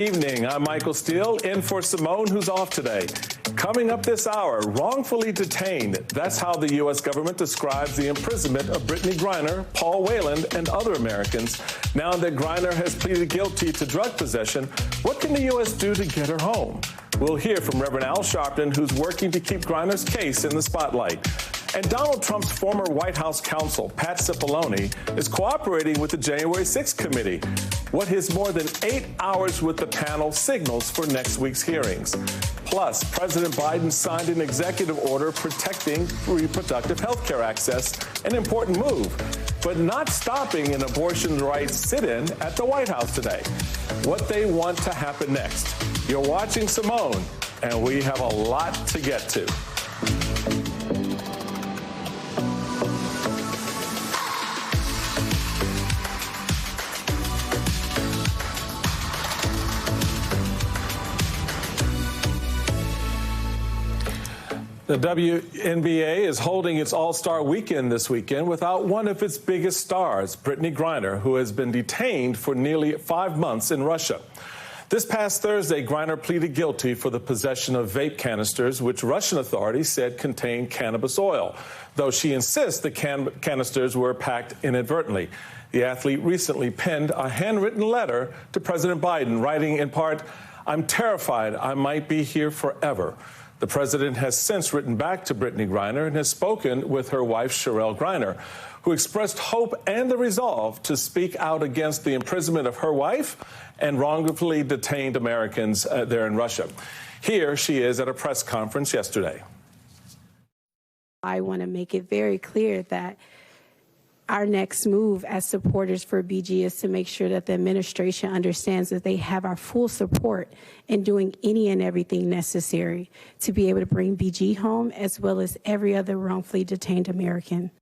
Evening, I'm Michael Steele, in for Simone, who's off today. Coming up this hour, wrongfully detained. That's how the U.S. government describes the imprisonment of Brittany Griner, Paul Whelan, and other Americans. Now that Griner has pleaded guilty to drug possession, what can the U.S. do to get her home? We'll hear from Rev Al Sharpton, who's working to keep Griner's case in the spotlight. And Donald Trump's former White House counsel, Pat Cipollone, is cooperating with the January 6th committee. What his more than 8 hours with the panel signals for next week's hearings. Plus, President Biden signed an executive order protecting reproductive health care access, an important move, but not stopping an abortion rights sit-in at the White House today. What they want to happen next. You're watching Simone, and we have a lot to get to. The WNBA is holding its All-Star Weekend this weekend without one of its biggest stars, Brittany Griner, who has been detained for nearly 5 months in Russia. This past Thursday, Griner pleaded guilty for the possession of vape canisters, which Russian authorities said contained cannabis oil, though she insists the canisters were packed inadvertently. The athlete recently penned a handwritten letter to President Biden, writing in part, "I'm terrified I might be here forever." The president has since written back to Brittany Griner and has spoken with her wife, Rev Griner, who expressed hope and the resolve to speak out against the imprisonment of her wife and wrongfully detained Americans there in Russia. Here she is at a press conference yesterday. I want to make it very clear that our next move as supporters for BG is to make sure that the administration understands that they have our full support in doing any and everything necessary to be able to bring BG home, as well as every other wrongfully detained American.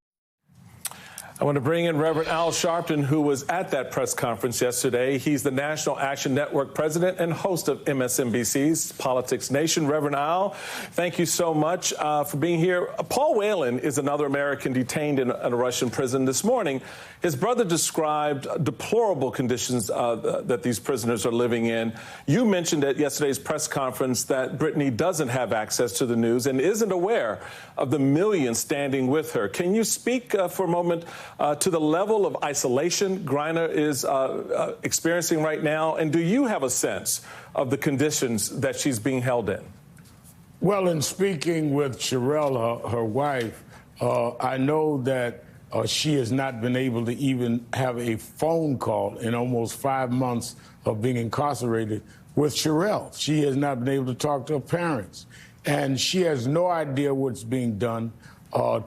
I want to bring in Rev Al Sharpton, who was at that press conference yesterday. He's the National Action Network president and host of MSNBC's Politics Nation. Rev Al, thank you so much for being here. Paul Whelan is another American detained in a Russian prison this morning. His brother described deplorable conditions that these prisoners are living in. You mentioned at yesterday's press conference that Brittany doesn't have access to the news and isn't aware of the millions standing with her. Can you speak for a moment to the level of isolation Griner is experiencing right now? And do you have a sense of the conditions that she's being held in? Well, in speaking with Sherelle, her wife, I know that she has not been able to even have a phone call in almost 5 months of being incarcerated with Sherelle. She has not been able to talk to her parents. And she has no idea what's being done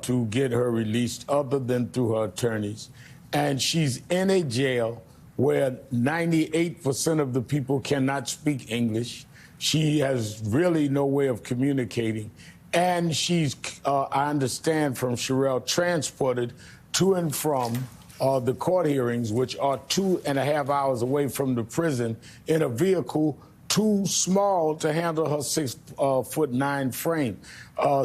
to get her released other than through her attorneys. And she's in a jail where 98% of the people cannot speak English. She has really no way of communicating. And she's, I understand from Sherelle, transported to and from the court hearings, which are 2.5 hours away from the prison, in a vehicle too small to handle her 6'9" frame.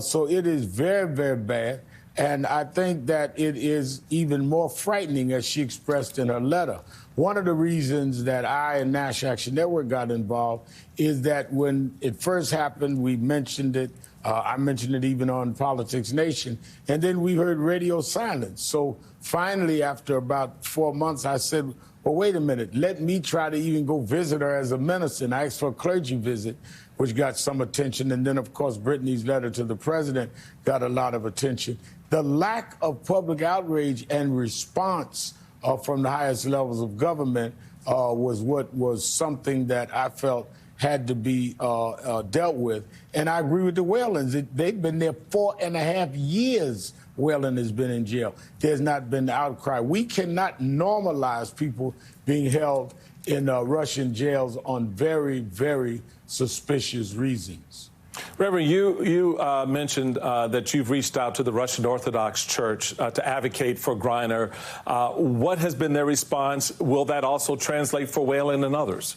So it is very, very bad. And I think that it is even more frightening, as she expressed in her letter. One of the reasons that I and National Action Network got involved is that when it first happened, we mentioned it. I mentioned it even on Politics Nation. And then we heard radio silence. So finally, after about 4 months, I said, well, wait a minute, let me try to even go visit her as a minister. And I asked for a clergy visit, which got some attention. And then, of course, Brittany's letter to the president got a lot of attention. The lack of public outrage and response from the highest levels of government was something that I felt had to be dealt with. And I agree with the Whelans. They've been there 4.5 years. Whelan has been in jail. There's not been the outcry. We cannot normalize people being held in Russian jails on very, very suspicious reasons. Reverend, you mentioned that you've reached out to the Russian Orthodox Church to advocate for Griner. What has been their response? Will that also translate for Whelan and others?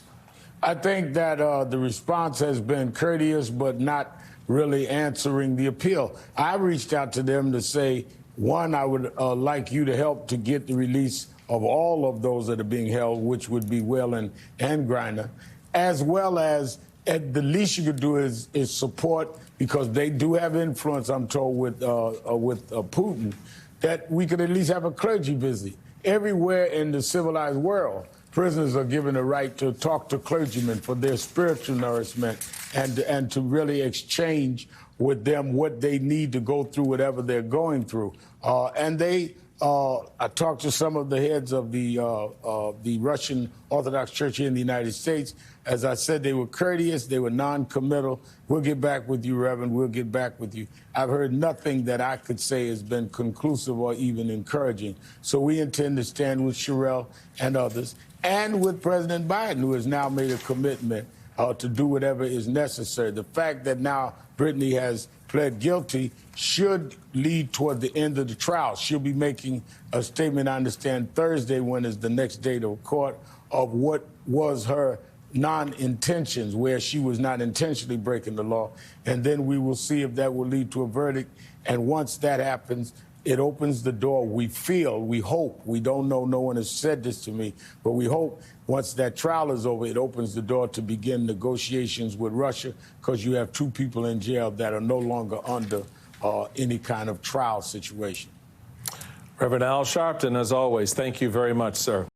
I think that the response has been courteous, but not really answering the appeal. I reached out to them to say, one, I would like you to help to get the release of all of those that are being held, which would be Whelan and Griner. as well as the least you could do is support, because they do have influence, I'm told, with Putin, that we could at least have a clergy visit. Everywhere in the civilized world, prisoners are given the right to talk to clergymen for their spiritual nourishment and to really exchange with them what they need to go through whatever they're going through. I talked to some of the heads of the Russian Orthodox Church here in the United States. As I said, they were courteous, they were non-committal. We'll get back with you, Reverend, we'll get back with you. I've heard nothing that I could say has been conclusive or even encouraging. So we intend to stand with Sherelle and others, and with President Biden, who has now made a commitment to do whatever is necessary. The fact that now Brittany has pled guilty should lead toward the end of the trial. She'll be making a statement, I understand, Thursday, when is the next date of court, of what was her non-intentions, where she was not intentionally breaking the law. And then we will see if that will lead to a verdict. And once that happens, it opens the door. We feel, we hope, we don't know, no one has said this to me, but we hope once that trial is over, it opens the door to begin negotiations with Russia, because you have two people in jail that are no longer under any kind of trial situation. Rev Al Sharpton, as always, thank you very much, sir.